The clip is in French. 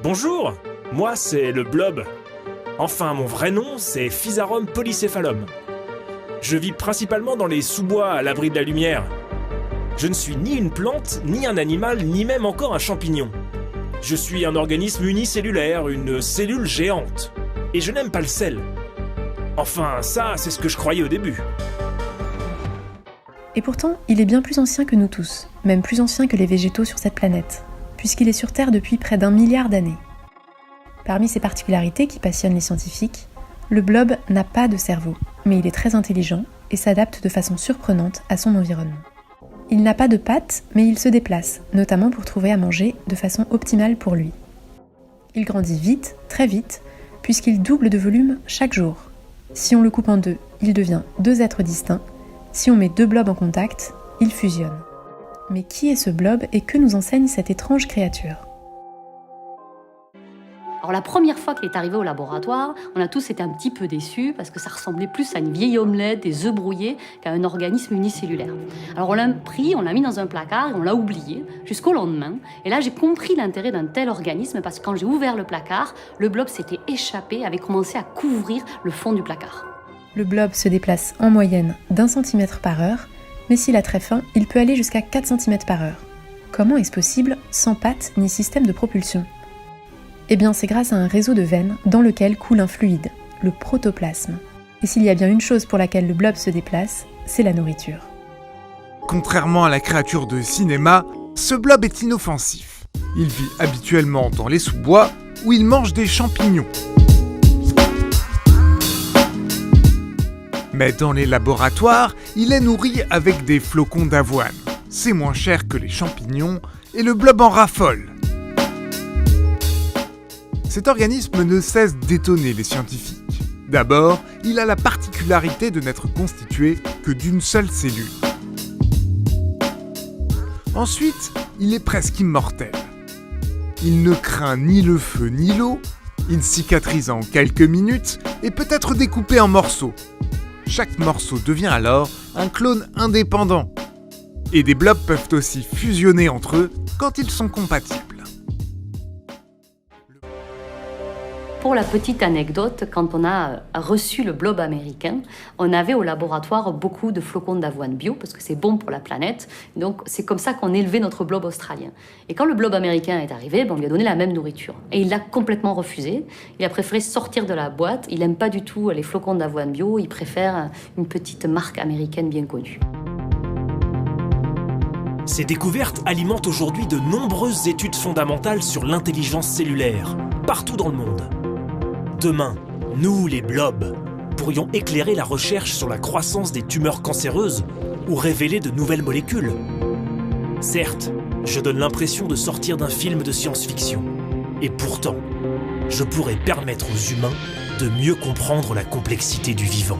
Bonjour, moi c'est le blob. Enfin, mon vrai nom, c'est Physarum polycéphalum. Je vis principalement dans les sous-bois à l'abri de la lumière. Je ne suis ni une plante, ni un animal, ni même encore un champignon. Je suis un organisme unicellulaire, une cellule géante. Et je n'aime pas le sel. Enfin, ça, c'est ce que je croyais au début. Et pourtant, il est bien plus ancien que nous tous, même plus ancien que les végétaux sur cette planète, puisqu'il est sur Terre depuis près d'1 milliard d'années. Parmi ses particularités qui passionnent les scientifiques, le blob n'a pas de cerveau, mais il est très intelligent et s'adapte de façon surprenante à son environnement. Il n'a pas de pattes, mais il se déplace, notamment pour trouver à manger de façon optimale pour lui. Il grandit vite, très vite, puisqu'il double de volume chaque jour. Si on le coupe en deux, il devient 2 êtres distincts. Si on met 2 blobs en contact, ils fusionnent. Mais qui est ce blob et que nous enseigne cette étrange créature ? Alors la première fois qu'il est arrivé au laboratoire, on a tous été un petit peu déçus parce que ça ressemblait plus à une vieille omelette, des œufs brouillés, qu'à un organisme unicellulaire. Alors on l'a pris, on l'a mis dans un placard et on l'a oublié jusqu'au lendemain. Et là j'ai compris l'intérêt d'un tel organisme parce que quand j'ai ouvert le placard, le blob s'était échappé, avait commencé à couvrir le fond du placard. Le blob se déplace en moyenne d'1 centimètre par heure, mais s'il a très faim, il peut aller jusqu'à 4 cm par heure. Comment est-ce possible sans pattes ni système de propulsion ? Eh bien, c'est grâce à un réseau de veines dans lequel coule un fluide, le protoplasme. Et s'il y a bien une chose pour laquelle le blob se déplace, c'est la nourriture. Contrairement à la créature de cinéma, ce blob est inoffensif. Il vit habituellement dans les sous-bois où il mange des champignons. Mais dans les laboratoires, il est nourri avec des flocons d'avoine. C'est moins cher que les champignons et le blob en raffole. Cet organisme ne cesse d'étonner les scientifiques. D'abord, il a la particularité de n'être constitué que d'une seule cellule. Ensuite, il est presque immortel. Il ne craint ni le feu ni l'eau, il cicatrise en quelques minutes et peut être découpé en morceaux. Chaque morceau devient alors un clone indépendant. Et des blobs peuvent aussi fusionner entre eux quand ils sont compatibles. Pour la petite anecdote, quand on a reçu le blob américain, on avait au laboratoire beaucoup de flocons d'avoine bio, parce que c'est bon pour la planète. Donc c'est comme ça qu'on élevait notre blob australien. Et quand le blob américain est arrivé, on lui a donné la même nourriture. Et il l'a complètement refusé. Il a préféré sortir de la boîte. Il n'aime pas du tout les flocons d'avoine bio. Il préfère une petite marque américaine bien connue. Ces découvertes alimentent aujourd'hui de nombreuses études fondamentales sur l'intelligence cellulaire, partout dans le monde. Demain, nous, les blobs, pourrions éclairer la recherche sur la croissance des tumeurs cancéreuses ou révéler de nouvelles molécules. Certes, je donne l'impression de sortir d'un film de science-fiction. Et pourtant, je pourrais permettre aux humains de mieux comprendre la complexité du vivant.